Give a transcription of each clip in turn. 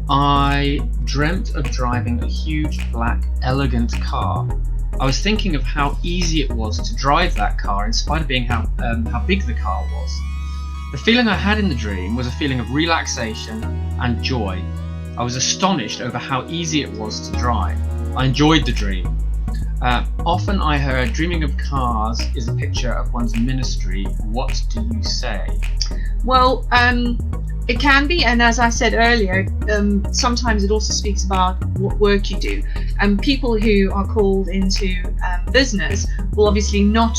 I dreamt of driving a huge, black, elegant car. I was thinking of how easy it was to drive that car in spite of being how big the car was. The feeling I had in the dream was a feeling of relaxation and joy. I was astonished over how easy it was to drive. I enjoyed the dream. Often I heard dreaming of cars is a picture of one's ministry. What do you say? Well, it can be, and as I said earlier, sometimes it also speaks about what work you do. People who are called into business will obviously not,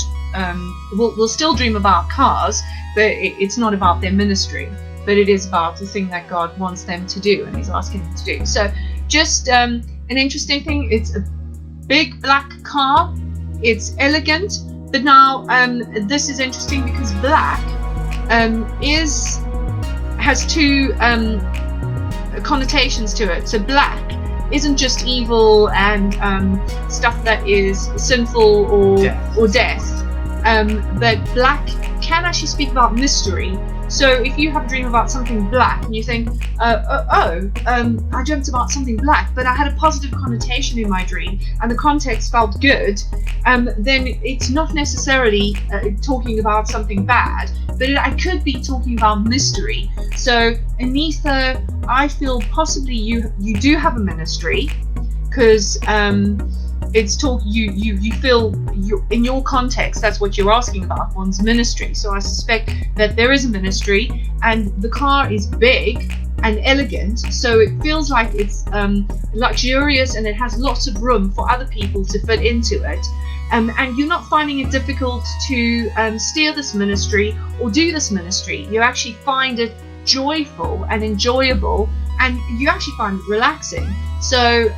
will still dream about cars, but it's not about their ministry, but it is about the thing that God wants them to do and He's asking them to do. So just an interesting thing, it's a big black car, it's elegant, but now this is interesting because black has two connotations to it. So black isn't just evil and stuff that is sinful or death, but black can actually speak about mystery. So if you have a dream about something black and you think, I dreamt about something black, but I had a positive connotation in my dream and the context felt good, then it's not necessarily talking about something bad, but I could be talking about mystery. So Anitha, I feel possibly you do have a ministry, because it's you feel in your context that's what you're asking about, one's ministry. So I suspect that there is a ministry, and the car is big and elegant, so it feels like it's luxurious and it has lots of room for other people to fit into it, and you're not finding it difficult to steer this ministry or do this ministry. You actually find it joyful and enjoyable, and you actually find it relaxing. So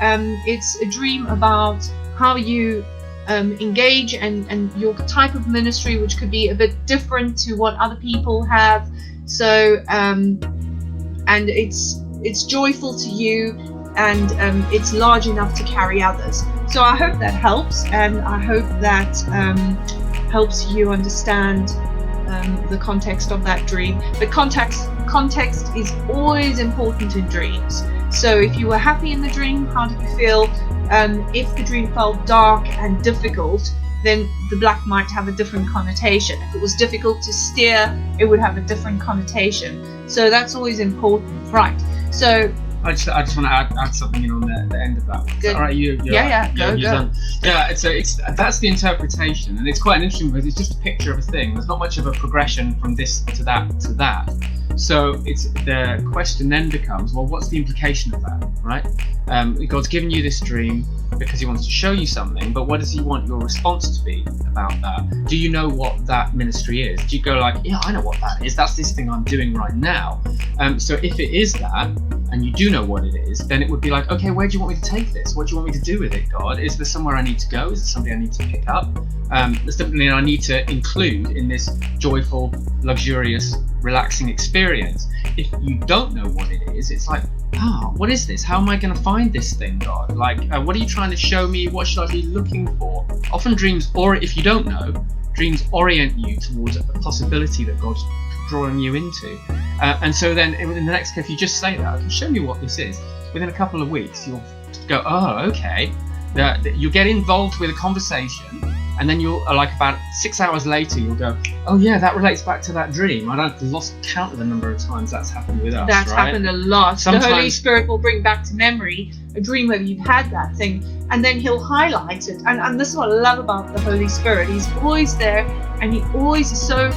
it's a dream about how you engage and your type of ministry, which could be a bit different to what other people have. So and it's joyful to you, and it's large enough to carry others. So I hope that helps, and I hope that helps you understand the context of that dream. But context is always important in dreams. So if you were happy in the dream, how did you feel? If the dream felt dark and difficult, then the black might have a different connotation. If it was difficult to steer, it would have a different connotation. So that's always important, right? So I just want to add something in on the end of that one. Good. All right, Go. Yeah, it's that's the interpretation, and it's quite an interesting because it's just a picture of a thing. There's not much of a progression from this to that to that. So it's the question then becomes, well, what's the implication of that, right? God's given you this dream because He wants to show you something, but what does He want your response to be about that? Do you know what that ministry is? Do you go like, yeah, I know what that is. That's this thing I'm doing right now. So if it is that, and you do know what it is, then it would be like, okay, where do you want me to take this? What do you want me to do with it, God? Is there somewhere I need to go? Is there something I need to pick up? There's something I need to include in this joyful, luxurious, relaxing experience. If you don't know what it is, it's like, what is this? How am I going to find this thing, God? Like, what are you trying to show me? What should I be looking for? Often dreams, or if you don't know, dreams orient you towards a possibility that God's drawing you into. And so then in the next case, if you just say that, okay, show me what this is, within a couple of weeks, you'll go, oh, okay. You'll get involved with a conversation, and then you'll, like about 6 hours later, you'll go, oh yeah, that relates back to that dream. I've lost count of the number of times that's happened with us. That's right? happened a lot. Sometimes the Holy Spirit will bring back to memory a dream where you've had that thing, and then He'll highlight it. And this is what I love about the Holy Spirit. He's always there, and He always is so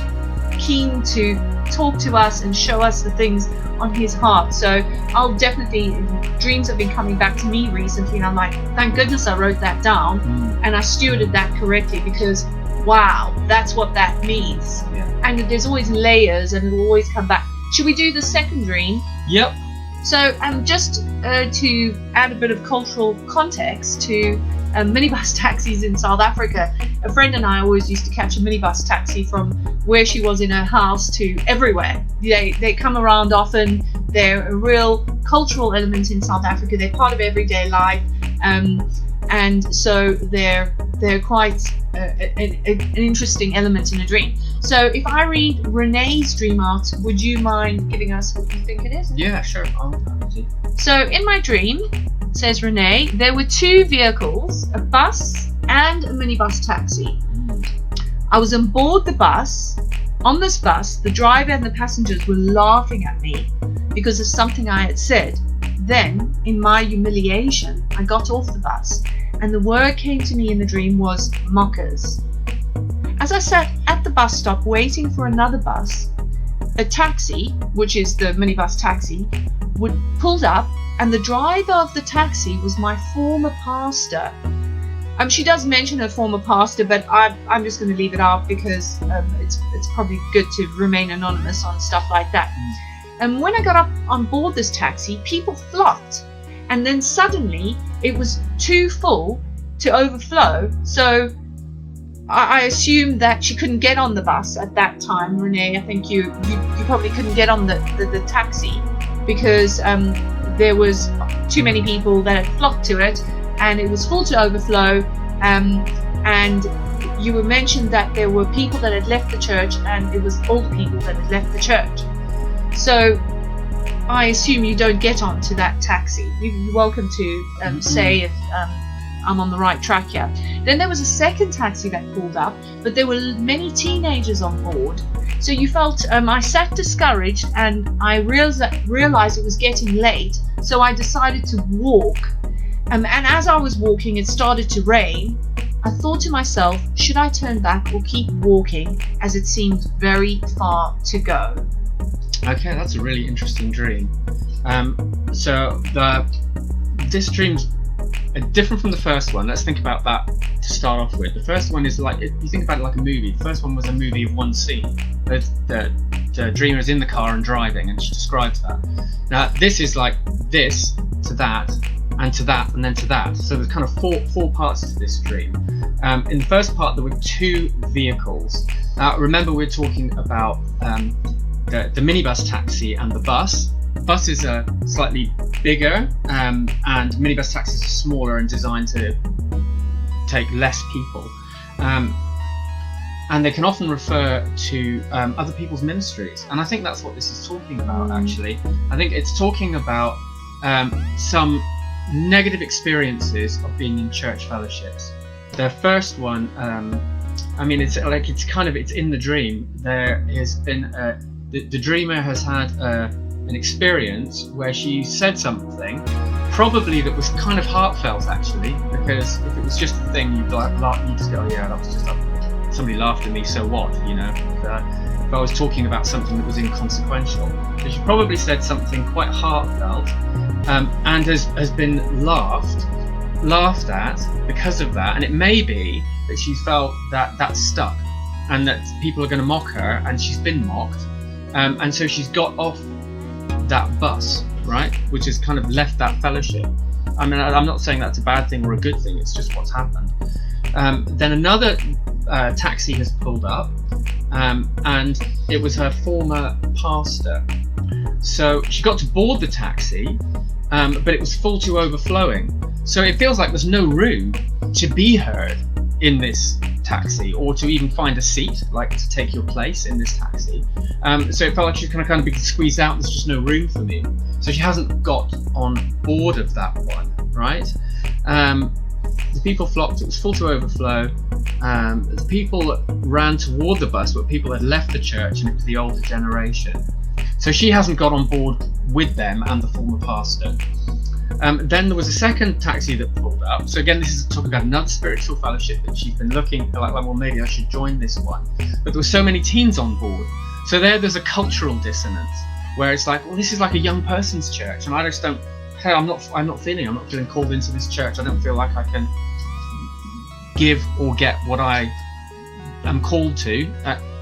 keen to talk to us and show us the things on His heart. So I'll definitely, dreams have been coming back to me recently, and I'm like, thank goodness I wrote that down and I stewarded that correctly, because wow, that's what that means. Yeah. And there's always layers, and it will always come back. Should we do the second dream? Yep. So just to add a bit of cultural context to minibus taxis in South Africa, a friend and I always used to catch a minibus taxi from where she was in her house to everywhere. They come around often. They're a real cultural element in South Africa. They're part of everyday life. And and so they're quite an interesting element in a dream. So if I read Renee's dream art, would you mind giving us what you think it is? Yeah, sure. So in my dream, says Renee, there were two vehicles, a bus and a minibus taxi. I was on board the bus. On this bus, the driver and the passengers were laughing at me because of something I had said. Then, in my humiliation, I got off the bus, and the word came to me in the dream was mockers. As I sat at the bus stop waiting for another bus, a taxi, which is the minibus taxi, pulled up, and the driver of the taxi was my former pastor. She does mention her former pastor, but I'm just going to leave it out because it's probably good to remain anonymous on stuff like that. And when I got up on board this taxi, people flocked, and then suddenly it was too full to overflow. So I assumed that she couldn't get on the bus at that time. Renee, I think you probably couldn't get on the taxi because there was too many people that had flocked to it, and it was full to overflow. And you were mentioned that there were people that had left the church, and it was old people that had left the church. So I assume you don't get onto that taxi. You're welcome to say if I'm on the right track here. Then there was a second taxi that pulled up, but there were many teenagers on board. So you felt, I sat discouraged, and I realized it was getting late, so I decided to walk. And as I was walking, it started to rain. I thought to myself, should I turn back or keep walking, as it seemed very far to go? Okay, that's a really interesting dream. So this dream's different from the first one. Let's think about that to start off with. The first one is like, if you think about it like a movie, the first one was a movie of one scene. The dreamer is in the car and driving, and she describes that. Now this is like this to that, and to that, and then to that. So there's kind of four parts to this dream. In the first part, there were two vehicles. Remember, we're talking about the minibus taxi and the bus. The bus is slightly bigger, and minibus taxis are smaller and designed to take less people. And they can often refer to other people's ministries. And I think that's what this is talking about, actually. I think it's talking about some negative experiences of being in church fellowships. The first one, it's in the dream. There has been the dreamer has had an experience where she said something, probably that was kind of heartfelt, actually, because if it was just a thing, you'd just go, oh yeah, that was just somebody laughed at me, so what, you know? If I was talking about something that was inconsequential, so she probably said something quite heartfelt, and has been laughed at because of that. And it may be that she felt that that's stuck, and that people are going to mock her, and she's been mocked, and so she's got off that bus, right, which has kind of left that fellowship. I mean, I'm not saying that's a bad thing or a good thing, it's just what's happened. Then another taxi has pulled up, and it was her former pastor. So she got to board the taxi, but it was full to overflowing. So it feels like there's no room to be heard in this taxi, or to even find a seat, like to take your place in this taxi. So it felt like she's kind of being squeezed out. There's just no room for me. So she hasn't got on board of that one, right? The people flocked. It was full to overflow. The people ran toward the bus, but people had left the church, and it was the older generation. So she hasn't got on board with them and the former pastor. Then there was a second taxi that pulled up. So again, this is talking about another spiritual fellowship that she's been looking like, well, maybe I should join this one. But there were so many teens on board. So there's a cultural dissonance where it's like, well, this is like a young person's church, and I just don't. Hey, I'm not feeling called into this church. I don't feel like I can give or get what I am called to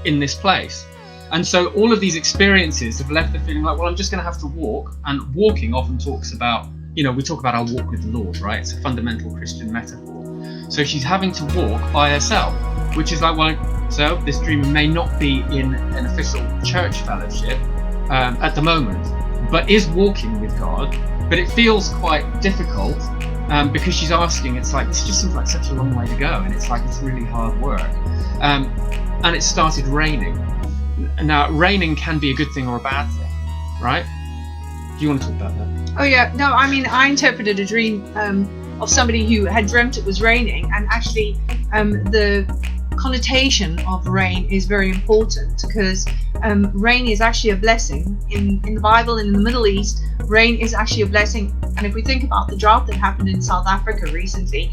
in this place. And so all of these experiences have left the feeling like, well, I'm just going to have to walk. And walking often talks about, we talk about our walk with the Lord, right? It's a fundamental Christian metaphor. So she's having to walk by herself, which is like, well, so this dreamer may not be in an official church fellowship at the moment, but is walking with God. But it feels quite difficult because she's asking. It's like, this just seems like such a long way to go, and it's like it's really hard work. And it started raining. Now, raining can be a good thing or a bad thing, right? Do you want to talk about that? Oh yeah, no, I mean, I interpreted a dream of somebody who had dreamt it was raining, and actually the connotation of rain is very important, because rain is actually a blessing. In the Bible and in the Middle East, rain is actually a blessing. And if we think about the drought that happened in South Africa recently,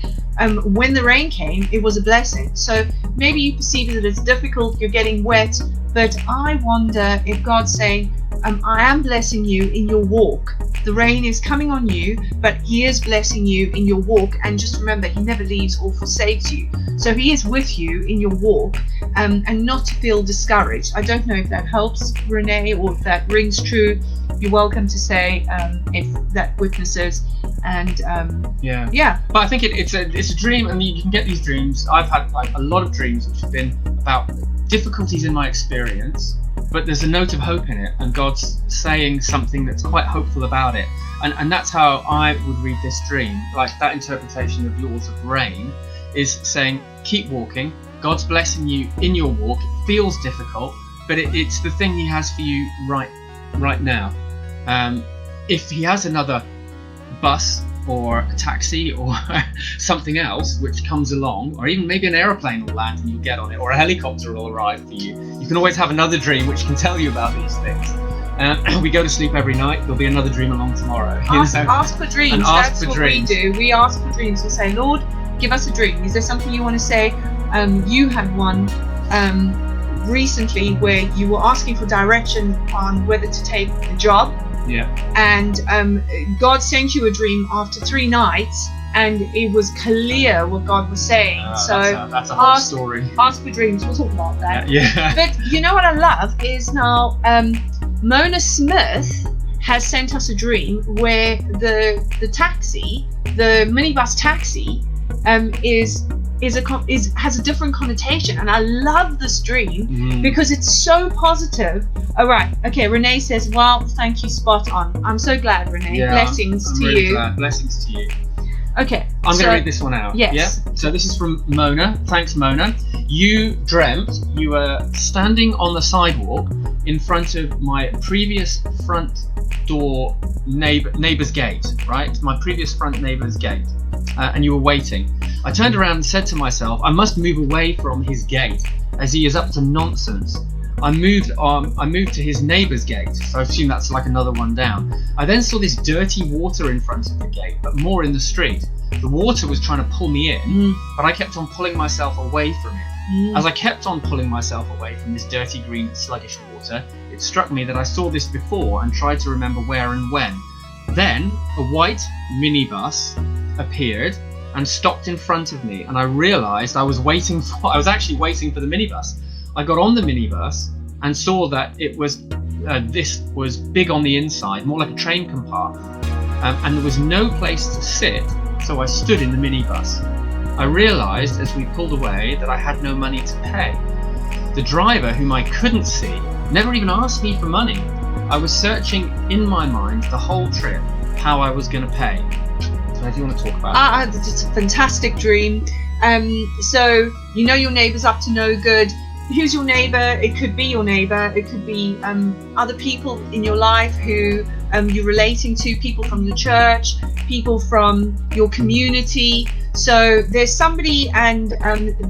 when the rain came, it was a blessing. So maybe you perceive that it's difficult, you're getting wet, but I wonder if God's saying, I am blessing you in your walk. The rain is coming on you, but He is blessing you in your walk. And just remember, He never leaves or forsakes you. So He is with you in your walk, and not to feel discouraged. I don't know if that helps, Renee, or if that rings true. You're welcome to say if that witnesses. And yeah. But I think it's a dream, and you can get these dreams. I've had like a lot of dreams which have been about difficulties in my experience, but there's a note of hope in it, and God's saying something that's quite hopeful about it. And that's how I would read this dream. Like that interpretation of yours of rain is saying, keep walking. God's blessing you in your walk. It feels difficult, but it's the thing He has for you right now. If He has another bus or a taxi or something else which comes along, or even maybe an aeroplane will land and you'll get on it, or a helicopter will arrive for you, you can always have another dream which can tell you about these things. We go to sleep every night, there'll be another dream along tomorrow. Ask for dreams. And That's what we do. We ask for dreams. We say, Lord, give us a dream. Is there something you want to say? You had one recently where you were asking for direction on whether to take a job. Yeah. And God sent you a dream after 3 nights, and it was clear what God was saying. That's a whole story. Ask for dreams. We'll talk about that. Yeah. But you know what I love is now Mona Smith has sent us a dream where the taxi, the minibus taxi, has a different connotation, and I love this dream because it's so positive. All right, okay. Renee says, "Well, thank you, spot on." I'm so glad, Renee. Yeah, Blessings I'm to really you. Glad. Blessings to you. Okay, I'm going to read this one out. Yes. Yeah. So this is from Mona. Thanks, Mona. You dreamt you were standing on the sidewalk in front of my previous front door neighbor's gate, right? My previous front neighbor's gate, and you were waiting. I turned around and said to myself, I must move away from his gate, as he is up to nonsense. I moved to his neighbour's gate, so I assume that's like another one down. I then saw this dirty water in front of the gate, but more in the street. The water was trying to pull me in, but I kept on pulling myself away from it. As I kept on pulling myself away from this dirty, green, sluggish water, it struck me that I saw this before and tried to remember where and when. Then a white minibus appeared and stopped in front of me, and I realised I was actually waiting for the minibus. I got on the minibus and saw that it was this was big on the inside, more like a train compartment, and there was no place to sit, so I stood in the minibus. I realised as we pulled away that I had no money to pay. The driver, whom I couldn't see, never even asked me for money. I was searching in my mind the whole trip how I was going to pay. So do you want to talk about it? It's a fantastic dream. So you know your neighbour's up to no good. Who's your neighbour? It could be your neighbour. It could be other people in your life who you're relating to, people from your church, people from your community. So there's somebody, and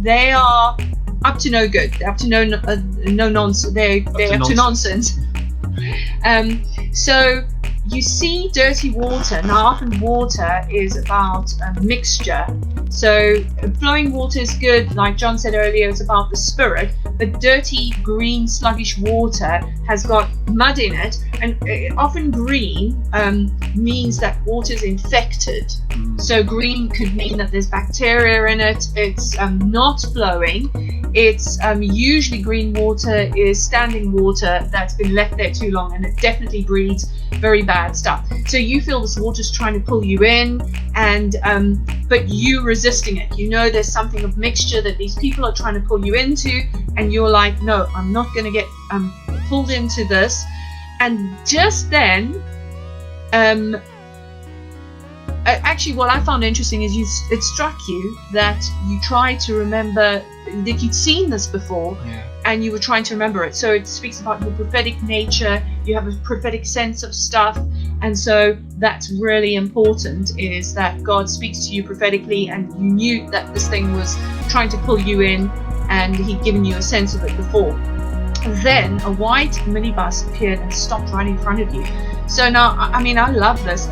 they are up to no good. They're up to no nonsense. They're up to nonsense. So you see dirty water. Now often water is about mixture. So flowing water is good, like John said earlier, it's about the spirit, but dirty, green, sluggish water has got mud in it, and often green means that water is infected. So green could mean that there's bacteria in it, it's not flowing. It's usually green water is standing water that's been left there too long, and it definitely breeds very bad stuff. So you feel this water's trying to pull you in, and but you resisting it. You know there's something of mixture that these people are trying to pull you into, and you're like, no, I'm not going to get pulled into this. And just then actually, what I found interesting is it struck you that you tried to remember that you'd seen this before, and you were trying to remember it. So it speaks about your prophetic nature. You have a prophetic sense of stuff, and so that's really important. Is that God speaks to you prophetically, and you knew that this thing was trying to pull you in, and He'd given you a sense of it before. Then a white minibus appeared and stopped right in front of you. So now, I mean, I love this.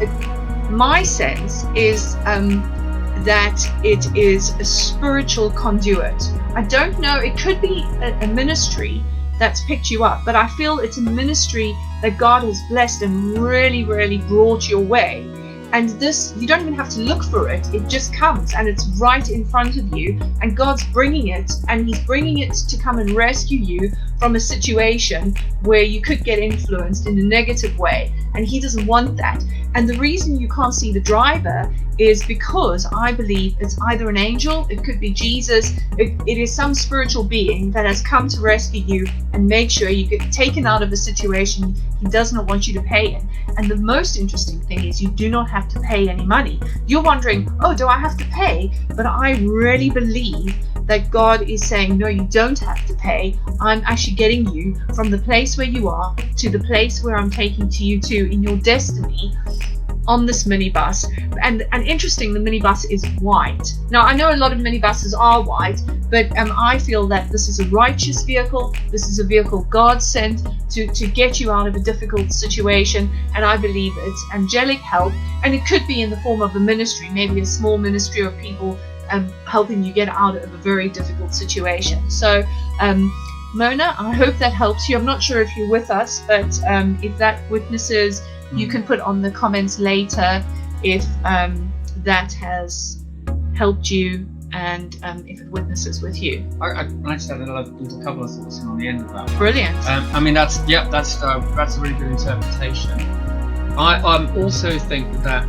My sense is that it is a spiritual conduit. I don't know, it could be a ministry that's picked you up, but I feel it's a ministry that God has blessed and really, really brought your way. And this, you don't even have to look for it. It just comes, and it's right in front of you, and God's bringing it, and He's bringing it to come and rescue you from a situation where you could get influenced in a negative way, and He doesn't want that. And the reason you can't see the driver is because I believe it's either an angel, it could be Jesus, it is some spiritual being that has come to rescue you and make sure you get taken out of a situation He does not want you to pay in. And the most interesting thing is you do not have to pay any money. You're wondering, oh, do I have to pay? But I really believe that God is saying, no, you don't have to pay. I'm actually getting you from the place where you are to the place where I'm taking to you to in your destiny on this minibus. And interesting, the minibus is white. Now, I know a lot of minibuses are white, but I feel that this is a righteous vehicle. This is a vehicle God sent to get you out of a difficult situation, and I believe it's angelic help, and it could be in the form of a ministry, maybe a small ministry of people helping you get out of a very difficult situation. So Mona, I hope that helps you. I'm not sure if you're with us, but if that witnesses, you can put on the comments later if that has helped you, and if it witnesses with you. I just had a little couple of thoughts on the end of that. Brilliant. I mean, that's a really good interpretation. I also think that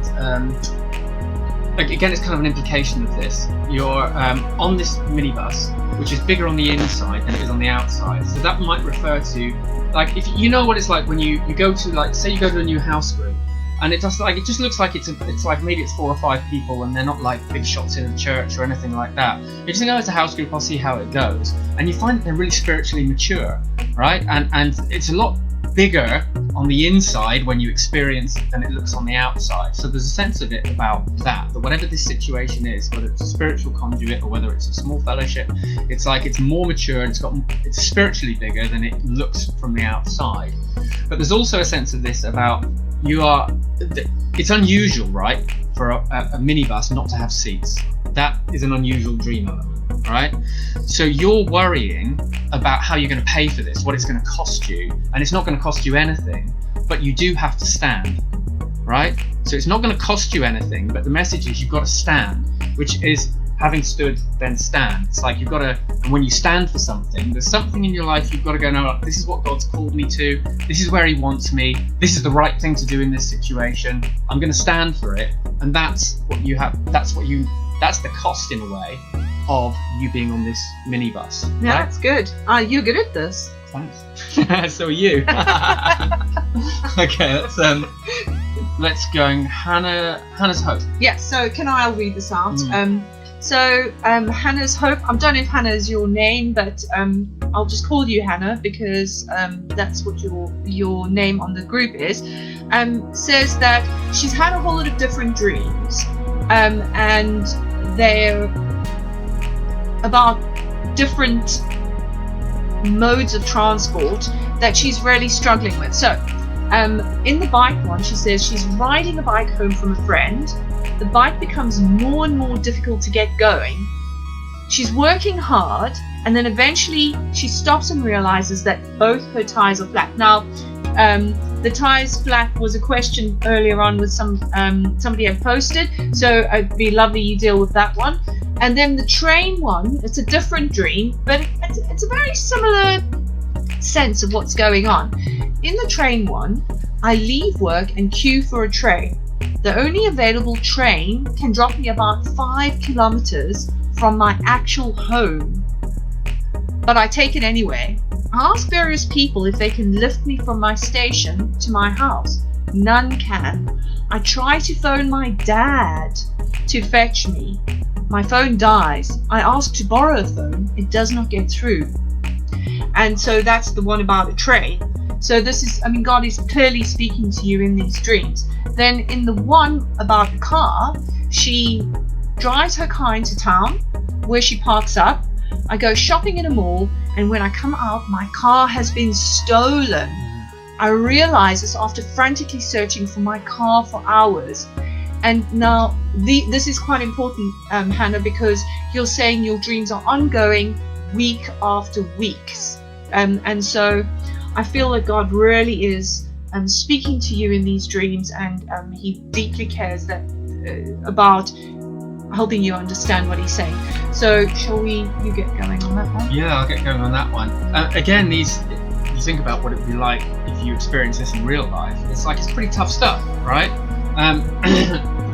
again, it's kind of an implication of this. You're on this minibus, which is bigger on the inside than it is on the outside. So that might refer to, like, if you know what it's like when you go to, like, say you go to a new house group, and it just looks like it's like maybe it's 4 or 5 people, and they're not like big shots in a church or anything like that. You just think, oh, it's a house group, I'll see how it goes, and you find that they're really spiritually mature, right? And it's a lot bigger on the inside when you experience it than it looks on the outside. So there's a sense of it about that whatever this situation is, whether it's a spiritual conduit or whether it's a small fellowship, it's like it's more mature and it's spiritually bigger than it looks from the outside. But there's also a sense of this about it's unusual, right, for a minibus not to have seats. That is an unusual dream element, right? So you're worrying about how you're going to pay for this, what it's going to cost you, and it's not going to cost you anything, but you do have to stand, right? So it's not going to cost you anything, but the message is you've got to stand, which is having stood, then stand. It's like you've got to, and when you stand for something, there's something in your life you've got to go, no, this is what God's called me to, this is where He wants me, this is the right thing to do in this situation, I'm going to stand for it. And that's what you have, that's the cost in a way of you being on this minibus. Yeah, right? That's good. You're good at this. Thanks. So are you. Okay, let's go. Hannah's Hope. Yeah, so I'll read this out. Hannah's Hope, I don't know if Hannah is your name, but I'll just call you Hannah because that's what your name on the group is. Says that she's had a whole lot of different dreams, and they're about different modes of transport that she's really struggling with. So in the bike one, she says she's riding a bike home from a friend. The bike becomes more and more difficult to get going. She's working hard, and then eventually she stops and realizes that both her tires are flat. Now, the tires flat was a question earlier on with somebody had posted, so it'd be lovely you deal with that one. And then the train one, it's a different dream, but it's a very similar sense of what's going on. In the train one, I leave work and queue for a train. The only available train can drop me about 5 kilometers from my actual home, but I take it anyway. I ask various people if they can lift me from my station to my house. None can. I try to phone my dad to fetch me. My phone dies. I ask to borrow a phone. It does not get through. And so that's the one about a train. So this is, God is clearly speaking to you in these dreams. Then in the one about the car, she drives her car into town where she parks up. I go shopping in a mall, and when I come out, my car has been stolen. I realize this after frantically searching for my car for hours. And now this is quite important, Hannah, because you're saying your dreams are ongoing week after weeks. And so I feel that God really is speaking to you in these dreams, and he deeply cares about helping you understand what he's saying. So shall you get going on that one? Yeah, I'll get going on that one. Again, you think about what it would be like if you experience this in real life. It's pretty tough stuff, right?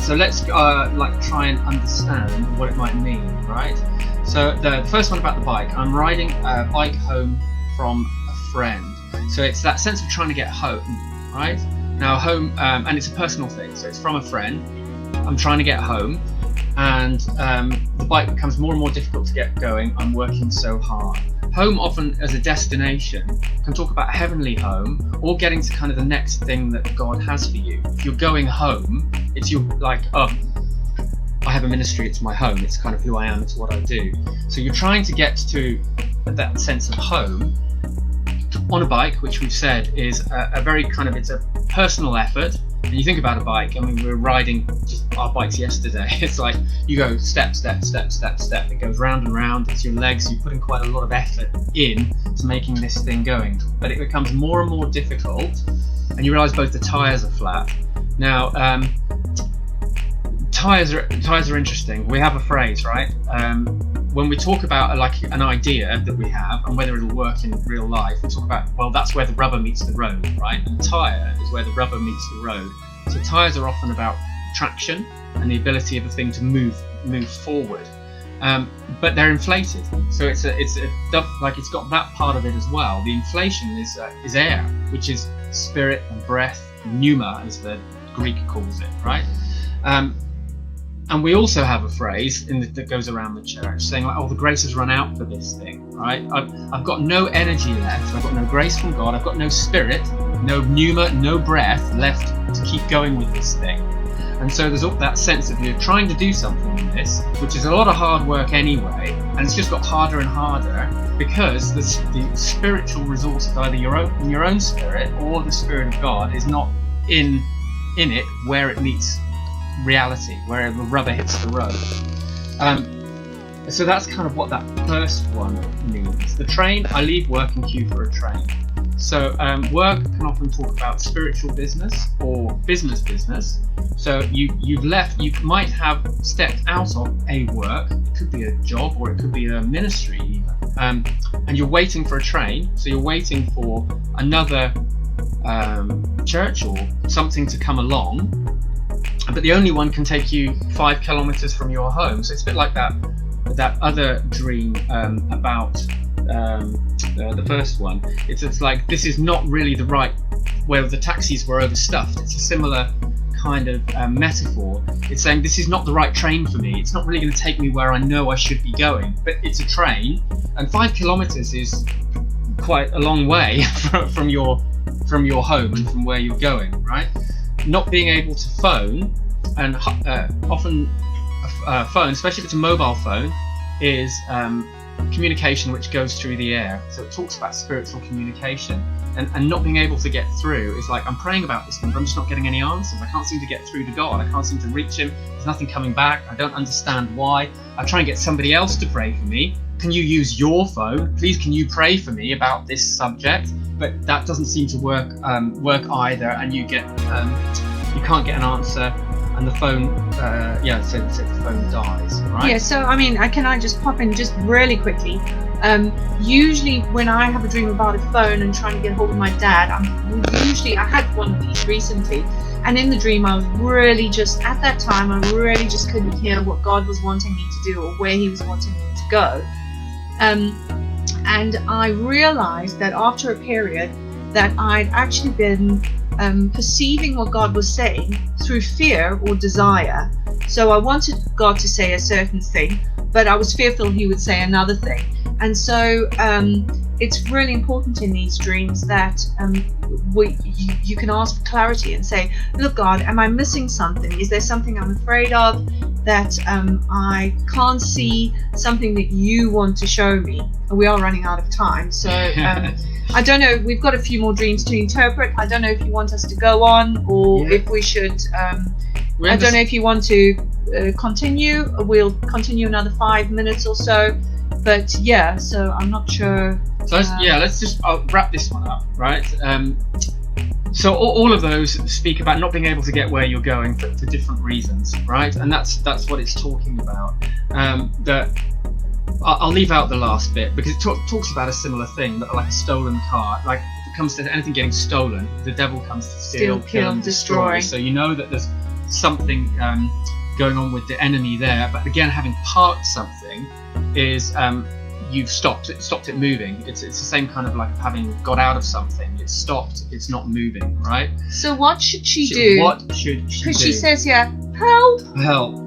So let's try and understand what it might mean, right? So the first one about the bike. I'm riding a bike home from a friend. So it's that sense of trying to get home, right? Now home, and it's a personal thing. So it's from a friend. I'm trying to get home, and the bike becomes more and more difficult to get going. I'm working so hard. Home often as a destination can talk about a heavenly home, or getting to kind of the next thing that God has for you. If you're going home, it's I have a ministry, it's my home, it's kind of who I am, it's what I do. So you're trying to get to that sense of home on a bike, which we've said is a very kind of, it's a personal effort. And you think about a bike, we were riding just our bikes yesterday. It's like you go step, step, step, step, step. It goes round and round. It's your legs. You put in quite a lot of effort in to making this thing going. But it becomes more and more difficult, and you realise both the tyres are flat. Now, tyres are interesting. We have a phrase, right? When we talk about an idea that we have and whether it'll work in real life, we talk about, well, that's where the rubber meets the road, right? And a tyre is where the rubber meets the road. So tyres are often about traction and the ability of a thing to move forward, but they're inflated. So it's got that part of it as well. The inflation is air, which is spirit and breath, pneuma as the Greek calls it, right? And we also have a phrase that goes around the church saying, the grace has run out for this thing, right? I've got no energy left. I've got no grace from God. I've got no spirit, no pneuma, no breath left to keep going with this thing. And so there's all that sense of you're trying to do something in this, which is a lot of hard work anyway, and it's just got harder and harder because the spiritual resource of either your own spirit or the Spirit of God is not in it where it meets reality, where the rubber hits the road. So that's kind of what that first one means. The train, I leave work and queue for a train. So work can often talk about spiritual business or business. So you might have stepped out of a work. It could be a job or it could be a ministry even. And you're waiting for a train. So you're waiting for another church or something to come along. But the only one can take you 5 kilometers from your home. So it's a bit like that other dream about the first one. It's like this is not really the right, where the taxis were overstuffed. It's a similar kind of metaphor. It's saying this is not the right train for me. It's not really going to take me where I know I should be going. But it's a train, and 5 kilometers is quite a long way from your home and from where you're going, right? Not being able to phone, and often a phone, especially if it's a mobile phone, is communication which goes through the air. So it talks about spiritual communication, and not being able to get through is like, I'm praying about this thing, but I'm just not getting any answers. I can't seem to get through to God. I can't seem to reach him. There's nothing coming back. I don't understand why. I try and get somebody else to pray for me. Can you use your phone? Please, can you pray for me about this subject? But that doesn't seem to work either, and you can't get an answer, and the phone so the phone dies, right? Yeah, so can I just pop in just really quickly? Usually when I have a dream about a phone and trying to get hold of my dad, I had one of these recently, and in the dream I was really just, at that time I really just couldn't hear what God was wanting me to do or where he was wanting me to go. And I realized that after a period that I'd actually been perceiving what God was saying through fear or desire. So I wanted God to say a certain thing, but I was fearful he would say another thing. And so it's really important in these dreams that you can ask for clarity and say, look, God, am I missing something? Is there something I'm afraid of that I can't see, something that you want to show me? And we are running out of time, so I don't know, we've got a few more dreams to interpret. I don't know if you want us to go on, or if we should I don't know if you want to continue. We'll continue another 5 minutes or so, but yeah, so I'm not sure. So let's just wrap this one up, right? So all of those speak about not being able to get where you're going for different reasons, right? And that's what it's talking about. I'll leave out the last bit because it talks about a similar thing, but like a stolen car. Like if it comes to anything getting stolen, the devil comes to steal, kill, and destroy. So you know that there's something going on with the enemy there. But again, having parked something is you've stopped it moving. It's the same kind of like having got out of something. It's stopped. It's not moving, right? So what should she do? What should she do? Because she says, help. Help.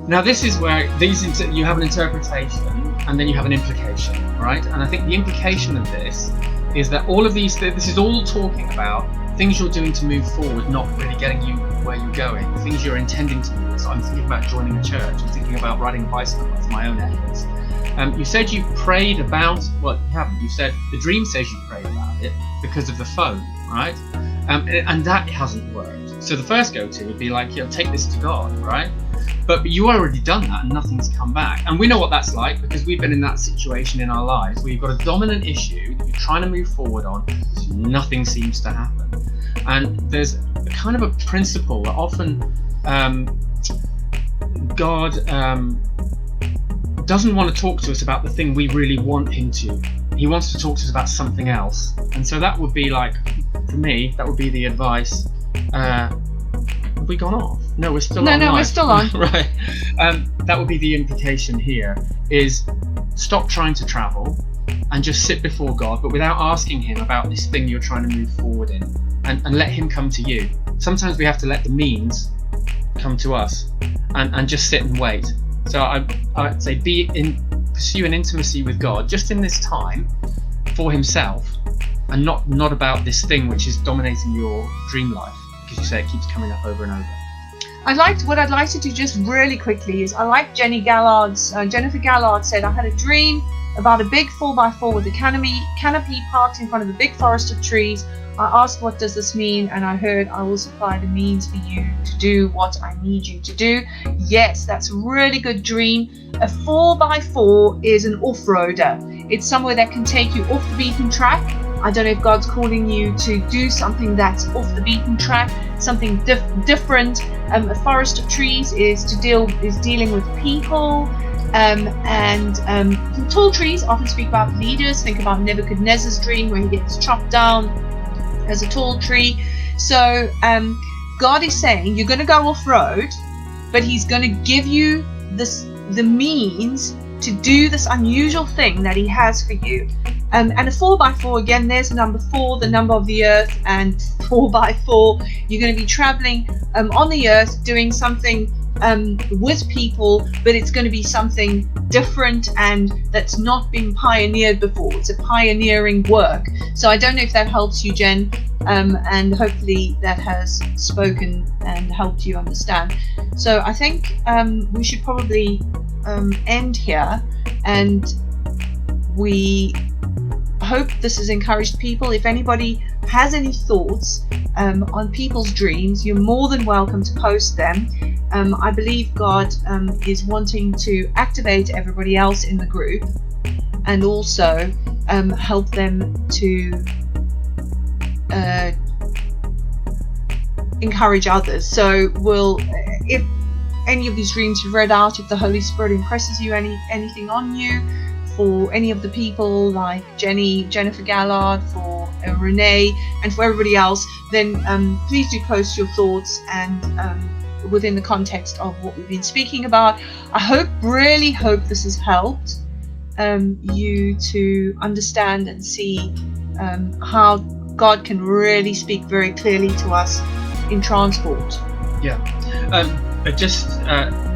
Now this is where you have an interpretation and then you have an implication, right? And I think the implication of this is that all of this is all talking about things you're doing to move forward, not really getting you where you're going, things you're intending to do. So I'm thinking about joining a church, I'm thinking about riding a bicycle, that's my own efforts. You said you prayed about, well, you haven't, you said the dream says you prayed about it because of the phone, right? And that hasn't worked. So the first go-to would be like, take this to God, right? But you already done that and nothing's come back. And we know what that's like because we've been in that situation in our lives where you've got a dominant issue that you're trying to move forward on, nothing seems to happen. And there's a kind of a principle that often God doesn't want to talk to us about the thing we really want him to. He wants to talk to us about something else. And so that would be like, for me, that would be the advice. Have we gone off? No, we're still on. No, we're still on. Right. That would be the implication here, is stop trying to travel and just sit before God, but without asking him about this thing you're trying to move forward in, and let him come to you. Sometimes we have to let the means come to us and just sit and wait. So I'd say pursue an intimacy with God just in this time for himself, and not about this thing which is dominating your dream life, because you say it keeps coming up over and over. What I'd like to do just really quickly is I like Jennifer Gallard said, I had a dream about a big 4x4 with a canopy parked in front of a big forest of trees. I asked, what does this mean? And I heard, I will supply the means for you to do what I need you to do. Yes, that's a really good dream. A 4x4 is an off-roader. It's somewhere that can take you off the beaten track. I don't know if God's calling you to do something that's off the beaten track, something different. A forest of trees is dealing with people. Tall trees often speak about leaders. Think about Nebuchadnezzar's dream where he gets chopped down as a tall tree. So God is saying you're going to go off-road, but he's going to give you the means to do this unusual thing that he has for you. And a 4x4, again, there's number 4, the number of the earth, and 4x4, you're going to be traveling on the earth doing something with people, but it's going to be something different and that's not been pioneered before. It's a pioneering work. So I don't know if that helps you, Jen, and hopefully that has spoken and helped you understand. So I think we should probably end here, and we hope this has encouraged people. If anybody has any thoughts on people's dreams, you're more than welcome to post them. I believe God is wanting to activate everybody else in the group and also help them to encourage others. So if any of these dreams you've read out, if the Holy Spirit impresses you anything on you, for any of the people like Jennifer Gallard, for Renee, and for everybody else, then please do post your thoughts and within the context of what we've been speaking about. I really hope this has helped you to understand and see how God can really speak very clearly to us in transport. Yeah.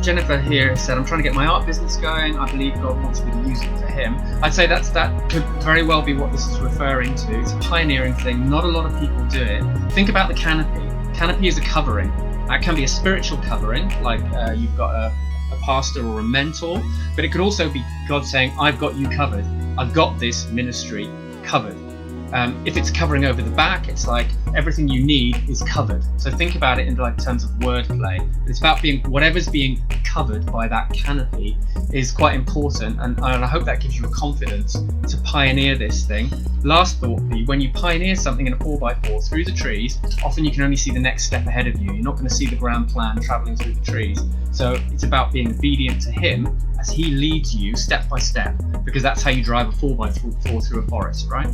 Jennifer here said, I'm trying to get my art business going. I believe God wants me to use it for him. I'd say that could very well be what this is referring to. It's a pioneering thing. Not a lot of people do it. Think about the canopy. Canopy is a covering. That can be a spiritual covering, like you've got a pastor or a mentor, but it could also be God saying, I've got you covered. I've got this ministry covered. If it's covering over the back, it's like everything you need is covered. So think about it in like terms of wordplay. It's about whatever's being covered by that canopy is quite important, and I hope that gives you a confidence to pioneer this thing. Last thought would be, when you pioneer something in a 4x4 through the trees, often you can only see the next step ahead of you. You're not going to see the grand plan traveling through the trees. So it's about being obedient to him as he leads you step by step, because that's how you drive a 4x4 through a forest, right?